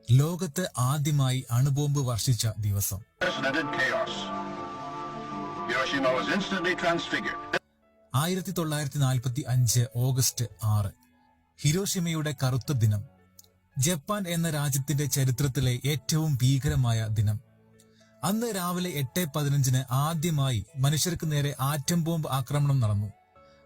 ലോകത്ത് ആദ്യമായി അണുബോംബ് വർഷിച്ച ദിവസം. chaos. Hiroshima was instantly transfigured. 1945 August 6 ഹിരോഷിമയുടെ കറുത്ത ദിനം. ജപ്പാൻ എന്ന രാജ്യത്തിന്റെ ചരിത്രത്തിലെ ഏറ്റവും ഭീകരമായ ദിനം. അന്ന് രാവിലെ 8:15 ആദ്യമായി മനുഷ്യർക്ക് നേരെ ആറ്റം ബോംബ് ആക്രമണം നടന്നു.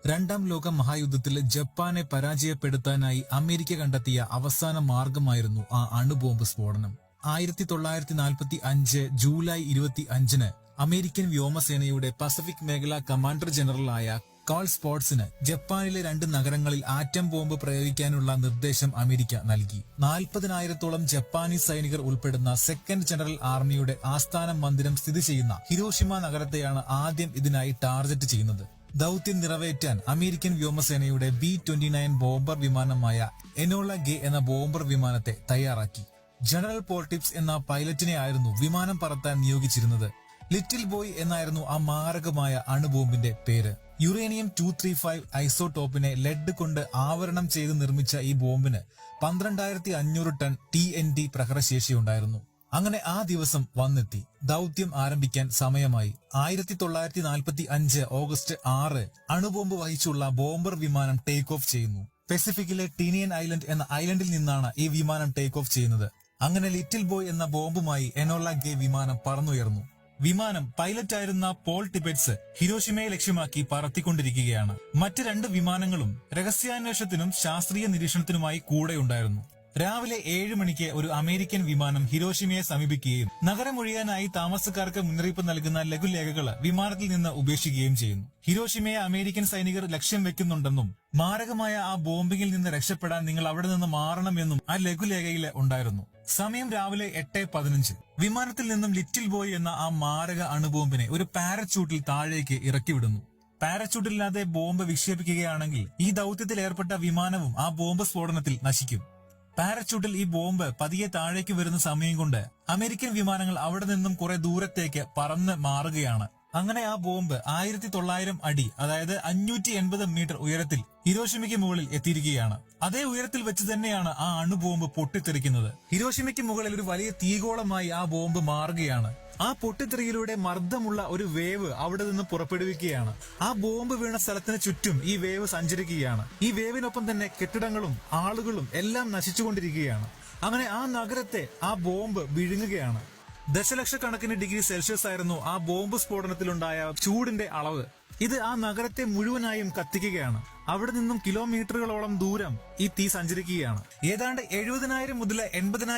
രണ്ടാം ലോക മഹായുദ്ധത്തിൽ ജപ്പാനെ പരാജയപ്പെടുത്താനായി അമേരിക്ക കണ്ടെത്തിയ അവസാന മാർഗമായിരുന്നു ആ അണുബോംബ് സ്ഫോടനം. 1945 ജൂലൈ 25 അമേരിക്കൻ വ്യോമസേനയുടെ പസഫിക് മേഖല കമാൻഡർ ജനറലായ കാൾ സ്പോട്സിന് ജപ്പാനിലെ 2 നഗരങ്ങളിൽ ആറ്റം ബോംബ് പ്രയോഗിക്കാനുള്ള നിർദ്ദേശം അമേരിക്ക നൽകി. 40,000-ഓളം ജപ്പാനീസ് സൈനികർ ഉൾപ്പെടുന്ന സെക്കൻഡ് ജനറൽ ആർമിയുടെ ആസ്ഥാന മന്ദിരം സ്ഥിതി ചെയ്യുന്ന ഹിരോഷിമ നഗരത്തെയാണ് ആദ്യം ഇതിനായി ടാർഗറ്റ് ചെയ്യുന്നത്. ദൌത്യം നിറവേറ്റാൻ അമേരിക്കൻ വ്യോമസേനയുടെ B-29 ബോംബർ വിമാനമായ എനോള ഗേ എന്ന ബോംബർ വിമാനത്തെ തയ്യാറാക്കി. ജനറൽ പോർട്ടിപ്സ് എന്ന പൈലറ്റിനെ ആയിരുന്നു വിമാനം പറത്താൻ നിയോഗിച്ചിരുന്നത്. ലിറ്റിൽ ബോയ് എന്നായിരുന്നു ആ മാരകമായ അണുബോംബിന്റെ പേര്. യുറേനിയം 235 ഐസോടോപ്പിനെ ലെഡ് കൊണ്ട് ആവരണം ചെയ്ത് നിർമ്മിച്ച ഈ ബോംബിന് 12,500 ടൺ TNT പ്രഹരശേഷിയുണ്ടായിരുന്നു. അങ്ങനെ ആ ദിവസം വന്നെത്തി. ദൌത്യം ആരംഭിക്കാൻ സമയമായി. 1945 ഓഗസ്റ്റ് 6 അണുബോംബ് വഹിച്ചുള്ള ബോംബർ വിമാനം ടേക്ക് ഓഫ് ചെയ്യുന്നു. പസഫിക്കിലെ ടീനിയൻ ഐലൻഡ് എന്ന ഐലൻഡിൽ നിന്നാണ് ഈ വിമാനം ടേക്ക് ഓഫ് ചെയ്യുന്നത്. അങ്ങനെ ലിറ്റിൽ ബോയ് എന്ന ബോംബുമായി എനോള ഗേ വിമാനം പറന്നുയർന്നു. വിമാനം പൈലറ്റായിരുന്ന പോൾ ടിബറ്റ്സ് ഹിരോഷിമയെ ലക്ഷ്യമാക്കി പറത്തിക്കൊണ്ടിരിക്കുകയാണ്. മറ്റ് 2 വിമാനങ്ങളും രഹസ്യാന്വേഷണത്തിനും ശാസ്ത്രീയ നിരീക്ഷണത്തിനുമായി കൂടെയുണ്ടായിരുന്നു. രാവിലെ 7 മണിക്ക് ഒരു അമേരിക്കൻ വിമാനം ഹിരോഷിമയെ സമീപിക്കുകയും നഗരമൊഴിയാനായി താമസക്കാർക്ക് മുന്നറിയിപ്പ് നൽകുന്ന ലഘുലേഖകൾ വിമാനത്തിൽ നിന്ന് ഉപേക്ഷിക്കുകയും ചെയ്യുന്നു. ഹിരോഷിമയെ അമേരിക്കൻ സൈനികർ ലക്ഷ്യം വെക്കുന്നുണ്ടെന്നും മാരകമായ ആ ബോംബിങ്ങിൽ നിന്ന് രക്ഷപ്പെടാൻ നിങ്ങൾ അവിടെ നിന്ന് മാറണമെന്നും ആ ലഘുലേഖയിൽ ഉണ്ടായിരുന്നു. സമയം രാവിലെ 8:15. വിമാനത്തിൽ നിന്നും ലിറ്റിൽ ബോയ് എന്ന ആ മാരക അണുബോംബിനെ ഒരു പാരച്യൂട്ടിൽ താഴേക്ക് ഇറക്കിവിടുന്നു. പാരച്യൂട്ടില്ലാതെ ബോംബ് വിക്ഷേപിക്കുകയാണെങ്കിൽ ഈ ദൌത്യത്തിൽ ഏർപ്പെട്ട വിമാനവും ആ ബോംബ് സ്ഫോടനത്തിൽ നശിക്കും. പാരച്യൂട്ടിൽ ഈ ബോംബ് പതിയെ താഴേക്ക് വരുന്ന സമയം കൊണ്ട് അമേരിക്കൻ വിമാനങ്ങൾ അവിടെ നിന്നും കുറെ ദൂരത്തേക്ക് പറന്ന് മാറുകയാണ്. അങ്ങനെ ആ ബോംബ് 1900 അടി, അതായത് 580 മീറ്റർ ഉയരത്തിൽ ഹിരോഷിമയ്ക്ക് മുകളിൽ എത്തിയിരിക്കുകയാണ്. അതേ ഉയരത്തിൽ വെച്ച് തന്നെയാണ് ആ അണുബോംബ് പൊട്ടിത്തെറിക്കുന്നത്. ഹിരോഷിമയ്ക്ക് മുകളിൽ ഒരു വലിയ തീഗോളമായി ആ ബോംബ് മാറുകയാണ്. ആ പൊട്ടിത്തെറിയിലൂടെ മർദ്ദമുള്ള ഒരു വേവ് അവിടെ നിന്ന് പുറപ്പെടുവിക്കുകയാണ്. ആ ബോംബ് വീണ സ്ഥലത്തിന് ചുറ്റും ഈ വേവ് സഞ്ചരിക്കുകയാണ്. ഈ വേവിനൊപ്പം തന്നെ കെട്ടിടങ്ങളും ആളുകളും എല്ലാം നശിച്ചുകൊണ്ടിരിക്കുകയാണ്. അങ്ങനെ ആ നഗരത്തെ ആ ബോംബ് വിഴുങ്ങുകയാണ്. ദശലക്ഷക്കണക്കിന് ഡിഗ്രി സെൽഷ്യസ് ആയിരുന്നു ആ ബോംബ് സ്ഫോടനത്തിലുണ്ടായ ചൂടിന്റെ അളവ്. ഇത് ആ നഗരത്തെ മുഴുവനായും കത്തിക്കുകയാണ്. അവിടെ നിന്നും കിലോമീറ്ററുകളോളം ദൂരം ഈ തീ സഞ്ചരിക്കുകയാണ്. ഏതാണ്ട് 70,000 മുതൽ 80,000